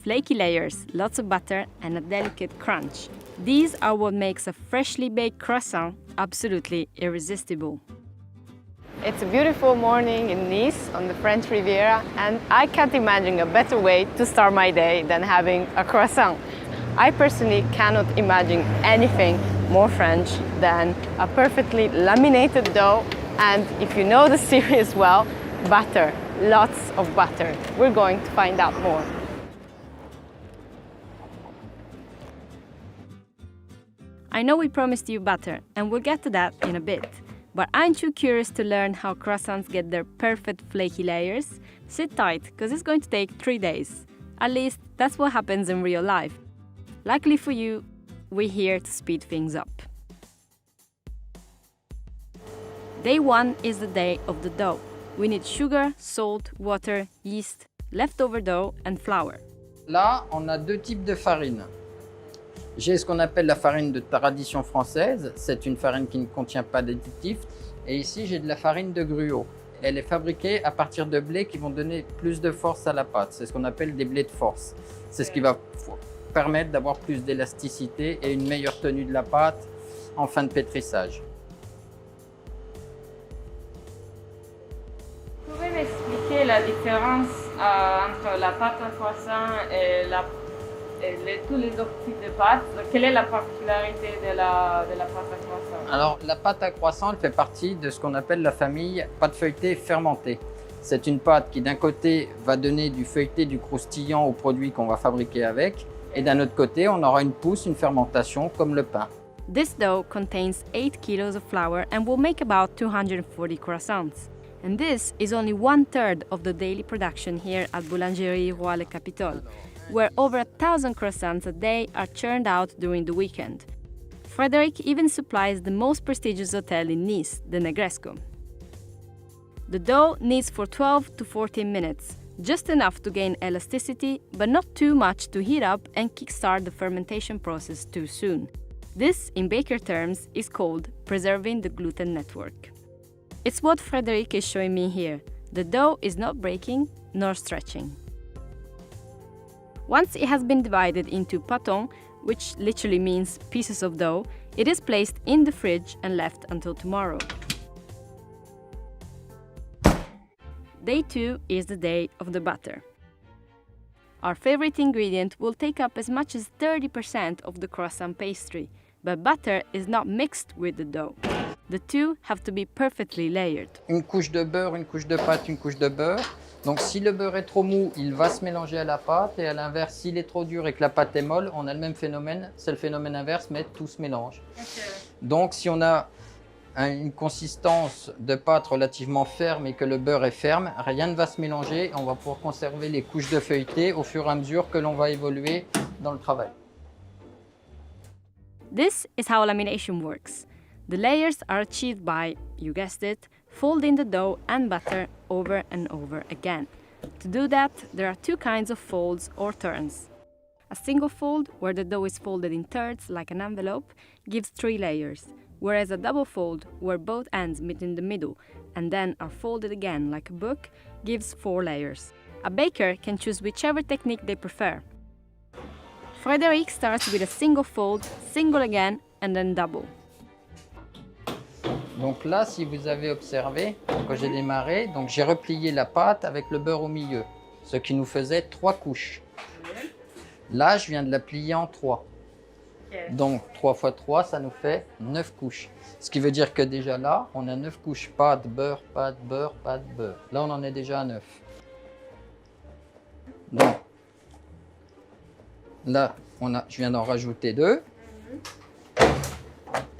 flaky layers, lots of butter, and a delicate crunch. These are what makes a freshly baked croissant absolutely irresistible. It's a beautiful morning in Nice on the French Riviera, and I can't imagine a better way to start my day than having a croissant. I personally cannot imagine anything more French than a perfectly laminated dough, and if you know the series well, butter, lots of butter. We're going to find out more. I know we promised you butter, and we'll get to that in a bit. But aren't you curious to learn how croissants get their perfect flaky layers? Sit tight, because it's going to take 3 days. At least, that's what happens in real life. Luckily for you, we're here to speed things up. Day 1 is the day of the dough. We need sugar, salt, water, yeast, leftover dough, and flour. Là, on a 2 types de farine. J'ai ce qu'on appelle la farine de tradition française. C'est une farine qui ne contient pas d'additifs. Et ici, j'ai de la farine de gruau. Elle est fabriquée à partir de blés qui vont donner plus de force à la pâte. C'est ce qu'on appelle des blés de force. C'est ce qui va permettre d'avoir plus d'élasticité et une meilleure tenue de la pâte en fin de pétrissage. Pouvez m'expliquer la différence entre la pâte à croissant et tous les autres types de pâtes? Quelle est la particularité de la pâte à croissant? Alors, la pâte à croissant, elle fait partie de ce qu'on appelle la famille pâte feuilletée fermentée. C'est une pâte qui, d'un côté, va donner du feuilleté, du croustillant aux produits qu'on va fabriquer avec, et d'un autre côté, on aura une pousse, une fermentation, comme le pain. This dough contains 8 kilos of flour and will make about 240 croissants. And this is only 1/3 of the daily production here at Boulangerie Roi Le Capitole, where over 1,000 croissants a day are churned out during the weekend. Frédéric even supplies the most prestigious hotel in Nice, the Negresco. The dough kneads for 12 to 14 minutes, just enough to gain elasticity, but not too much to heat up and kickstart the fermentation process too soon. This, in baker terms, is called preserving the gluten network. It's what Frédéric is showing me here. The dough is not breaking nor stretching. Once it has been divided into pâtons, which literally means pieces of dough, it is placed in the fridge and left until tomorrow. Day 2 is the day of the butter. Our favorite ingredient will take up as much as 30% of the croissant pastry, but butter is not mixed with the dough. The two have to be perfectly layered. Une couche de beurre, une couche de pâte, une couche de beurre. Donc si le beurre est trop mou, il va se mélanger à la pâte, et à l'inverse, s'il est trop dur et que la pâte est molle, on a le même phénomène, c'est le phénomène inverse, mais tout se mélange. Okay. Donc si on a une consistance de pâte relativement ferme et que le beurre est ferme, rien ne va se mélanger, on va pouvoir conserver les couches de feuilleté au fur et à mesure que l'on va évoluer dans le travail. This is how lamination works. The layers are achieved by, you guessed it, folding the dough and butter over and over again. To do that, there are 2 kinds of folds or turns. A single fold, where the dough is folded in thirds like an envelope, gives 3 layers, whereas a double fold, where both ends meet in the middle and then are folded again like a book, gives 4 layers. A baker can choose whichever technique they prefer. Frédéric starts with a single fold, single again, and then double. Donc là, si vous avez observé, quand j'ai démarré, donc j'ai replié la pâte avec le beurre au milieu, ce qui nous faisait 3 couches. Là, je viens de la plier en 3. Donc 3 fois 3, ça nous fait 9 couches. Ce qui veut dire que déjà là, on a 9 couches, pâte, beurre, pâte, beurre, pâte, beurre. Là, on en est déjà à 9. Donc là, je viens d'en rajouter 2.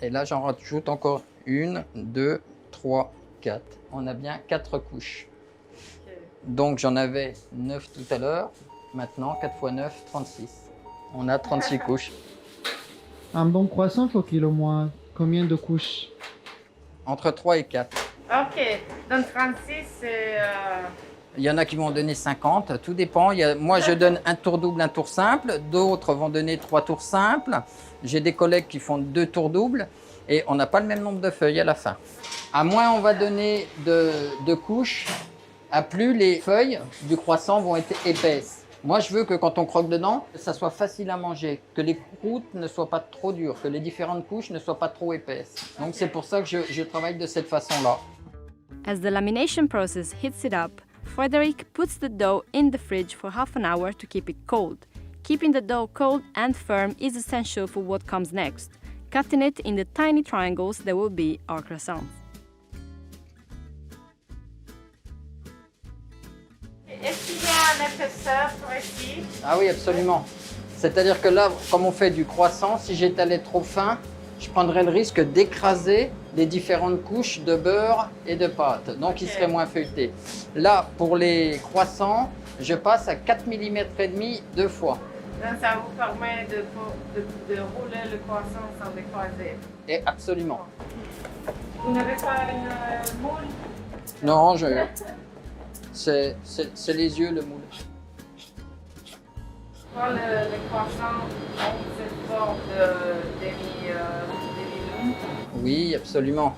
Et là, j'en rajoute encore 1, 2, 3, 4. On a bien 4 couches. Donc, j'en avais 9 tout à l'heure. Maintenant, 4 x 9, 36. On a 36 couches. Un bon croissant, faut qu'il ait au moins combien de couches? Entre 3 et 4. Ok, donc 36, c'est... Il y en a qui vont donner 50, tout dépend. Moi, je donne un tour double, un tour simple. D'autres vont donner 3 tours simples. J'ai des collègues qui font 2 tours doubles. Et on n'a pas le même nombre de feuilles à la fin. À moins on va donner de couches, à plus les feuilles du croissant vont être épaisses. Moi, je veux que quand on croque dedans, ça soit facile à manger, que les croûtes ne soient pas trop dures, que les différentes couches ne soient pas trop épaisses. Donc c'est pour ça que je travaille de cette façon-là. As the lamination process heats it up, Frederick puts the dough in the fridge for half an hour to keep it cold. Keeping the dough cold and firm is essential for what comes next, cutting it in the tiny triangles that will be our croissants. Est-ce qu'il y a un épaisseur précis? Ah oui, absolument. C'est-à-dire que là, comme on fait du croissant, si j'étalais trop fin, je prendrais le risque d'écraser les différentes couches de beurre et de pâte. Donc, il serait moins feuilleté. Là, pour les croissants, je passe à 4 mm et demi 2 fois. Donc, ça vous permet de rouler le croissant sans l'écraser. Et absolument. Vous n'avez pas une moule? Non, c'est les yeux, le moule. Quand le croissant a cette forme de demi-lune. Oui, absolument.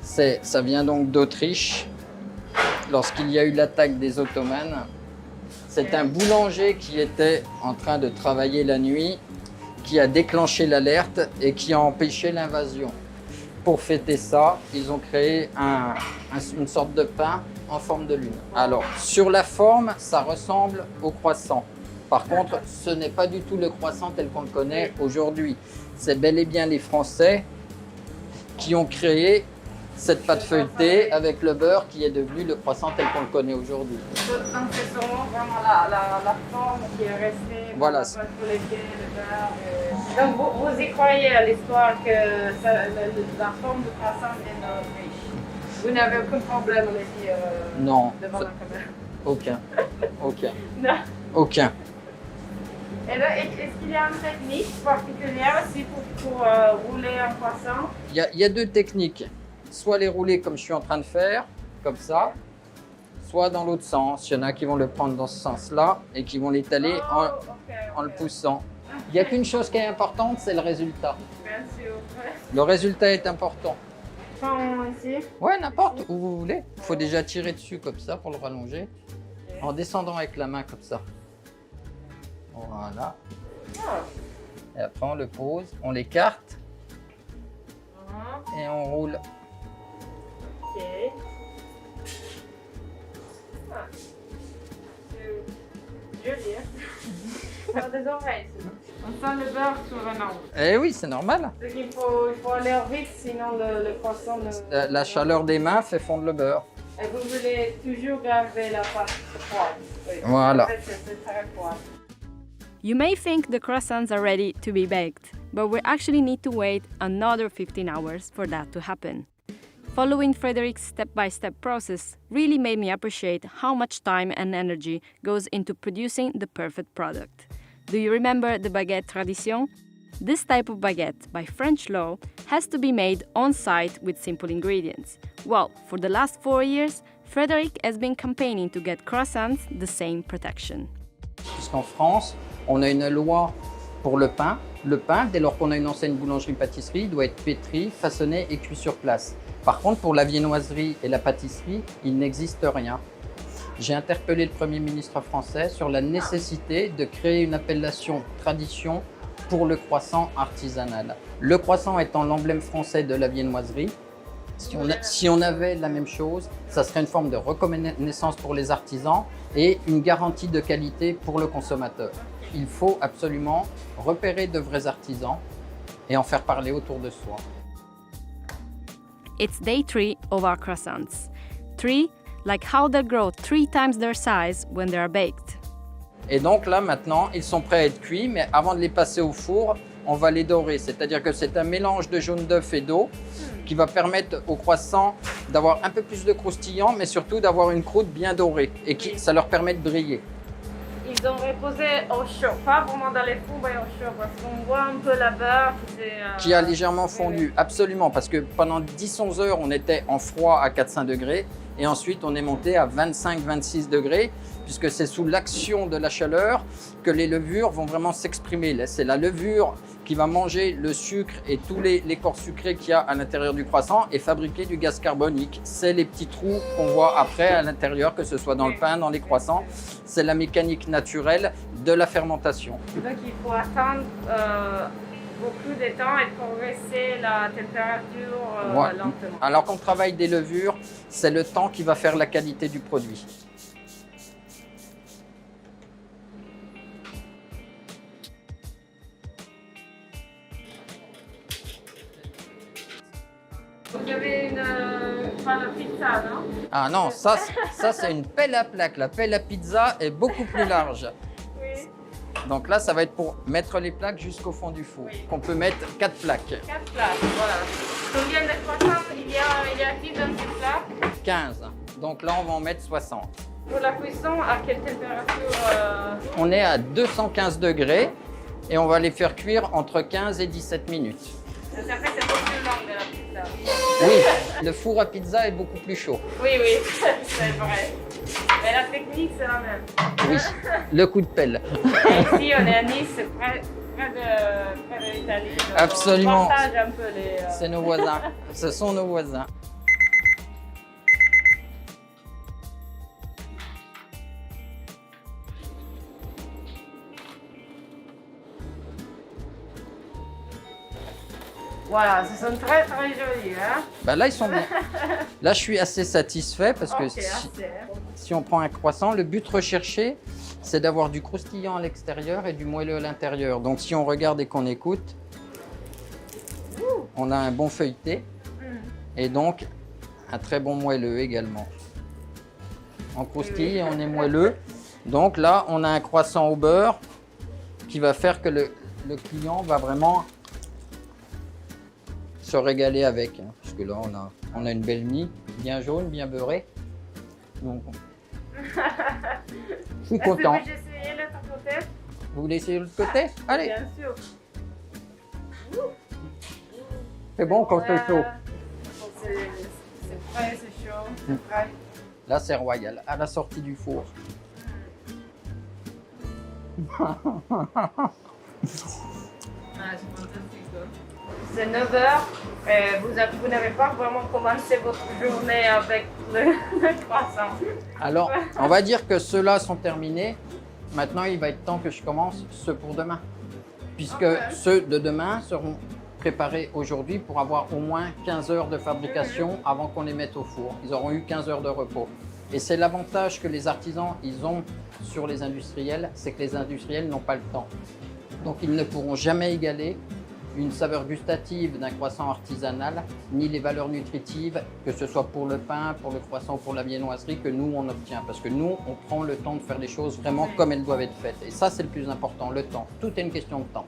Ça vient donc d'Autriche. Lorsqu'il y a eu l'attaque des Ottomans, c'est un boulanger qui était en train de travailler la nuit, qui a déclenché l'alerte et qui a empêché l'invasion. Pour fêter ça, ils ont créé une sorte de pain en forme de lune. Alors, sur la forme, ça ressemble au croissant. Par contre, ce n'est pas du tout le croissant tel qu'on le connaît aujourd'hui. C'est bel et bien les Français qui ont créé cette pâte feuilletée avec le beurre qui est devenu le croissant tel qu'on le connaît aujourd'hui. Donc, c'est sûrement vraiment la forme qui est restée. Voilà. La pâte feuilletée, le beurre. Donc, vous y croyez à l'histoire que la forme du croissant vient d'Autriche? Vous n'avez aucun problème avec Non, devant la caméra? aucun. Non. Aucun. Et là, est-ce qu'il y a une technique particulière aussi pour rouler un croissant? Il y a deux techniques. Soit les rouler comme je suis en train de faire, comme ça, soit dans l'autre sens. Il y en a qui vont le prendre dans ce sens-là et qui vont l'étaler en le poussant. Il n'y a qu'une chose qui est importante, c'est le résultat. Bien sûr. Le résultat est important. Comme ici. Ouais, n'importe où vous voulez. Il faut déjà tirer dessus comme ça pour le rallonger. En descendant avec la main comme ça. Voilà. Et après on le pose, on l'écarte et on roule. Ok. Ah. C'est joli, hein? On a des oreilles, on sent le beurre sur un angle. Eh oui, c'est normal. Donc il faut aller vite, sinon le croissant ne... La chaleur des mains fait fondre le beurre. Et vous voulez toujours garder la pâte froide. Oui. Voilà. En fait, c'est très froid. You may think the croissants are ready to be baked, but we actually need to wait another 15 hours for that to happen. Following Frederick's step-by-step process really made me appreciate how much time and energy goes into producing the perfect product. Do you remember the baguette tradition? This type of baguette, by French law, has to be made on-site with simple ingredients. Well, for the last 4 years, Frederick has been campaigning to get croissants the same protection. Puisqu'en France, on a une loi pour le pain. Le pain, dès lors qu'on a une enseigne boulangerie-pâtisserie, doit être pétri, façonné et cuit sur place. Par contre, pour la viennoiserie et la pâtisserie, il n'existe rien. J'ai interpellé le Premier ministre français sur la nécessité de créer une appellation tradition pour le croissant artisanal. Le croissant étant l'emblème français de la viennoiserie, si on avait la même chose, ça serait une forme de reconnaissance pour les artisans et une garantie de qualité pour le consommateur. Il faut absolument repérer de vrais artisans et en faire parler autour de soi. It's day 3 of our croissants. 3, like how they grow 3 times their size when they are baked. Et donc là maintenant, ils sont prêts à être cuits, mais avant de les passer au four, on va les dorer. C'est-à-dire que c'est un mélange de jaune d'œuf et d'eau qui va permettre aux croissants d'avoir un peu plus de croustillant, mais surtout d'avoir une croûte bien dorée et ça leur permet de briller. Ils ont reposé au chaud, pas vraiment dans les fours, mais au chaud, parce qu'on voit un peu la beurre qui a légèrement fondu, absolument, parce que pendant 10-11 heures, on était en froid à 4-5 degrés, et ensuite on est monté à 25-26 degrés, puisque c'est sous l'action de la chaleur que les levures vont vraiment s'exprimer. C'est la levure qui va manger le sucre et tous les corps sucrés qu'il y a à l'intérieur du croissant et fabriquer du gaz carbonique. C'est les petits trous qu'on voit après à l'intérieur, que ce soit dans le pain, dans les croissants. C'est la mécanique naturelle de la fermentation. Donc il faut attendre beaucoup de temps et progresser la température Ouais. lentement. Alors qu'on travaille des levures, c'est le temps qui va faire la qualité du produit. Vous avez une enfin, la pizza, non? Ah non, ça c'est une pelle à plaque. La pelle à pizza est beaucoup plus large. Oui. Donc là, ça va être pour mettre les plaques jusqu'au fond du four. Oui. On peut mettre 4 plaques. 4 plaques, voilà. Combien de croissants il y a-t-il dans ces plaques? 15. Donc là, on va en mettre 60. Pour la cuisson, à quelle température On est à 215 degrés et on va les faire cuire entre 15 et 17 minutes. Ça fait c'est beaucoup plus long de la pizza. Oui, le four à pizza est beaucoup plus chaud. Oui, c'est vrai. Mais la technique, c'est la même. Oui, le coup de pelle. Et ici, on est à Nice, près de l'Italie. Donc Absolument. On partage un peu les... C'est nos voisins. Ce sont nos voisins. Voilà, ce sont très très jolis. Hein? Ben là, ils sont bien. Là, je suis assez satisfait parce que Ok, si, assez. si on prend un croissant, le but recherché, c'est d'avoir du croustillant à l'extérieur et du moelleux à l'intérieur. Donc, si on regarde et qu'on écoute, on a un bon feuilleté et donc un très bon moelleux également. On croustille et on est moelleux. Donc là, on a un croissant au beurre qui va faire que le client va vraiment se régaler avec. Hein, parce que là, on a une belle mie, bien jaune, bien beurrée. Donc, je suis content. Est-ce que j'essayais l'autre côté? Vous voulez essayer de l'autre côté? Allez, Bien sûr. c'est bon quand c'est chaud. C'est frais, c'est chaud, c'est frais. Là, c'est royal, à la sortie du four. Ah, c'est fantastique. C'est 9 heures. Vous n'avez pas vraiment commencé votre journée avec le croissant. Alors, on va dire que ceux-là sont terminés. Maintenant, il va être temps que je commence ceux pour demain. Puisque ceux de demain seront préparés aujourd'hui pour avoir au moins 15 heures de fabrication avant qu'on les mette au four. Ils auront eu 15 heures de repos. Et c'est l'avantage que les artisans ils ont sur les industriels, c'est que les industriels n'ont pas le temps. Donc ils ne pourront jamais égaler une saveur gustative d'un croissant artisanal, ni les valeurs nutritives, que ce soit pour le pain, pour le croissant, pour la viennoiserie, que nous on obtient. Parce que nous, on prend le temps de faire les choses vraiment comme elles doivent être faites. Et ça, c'est le plus important, le temps. Tout est une question de temps.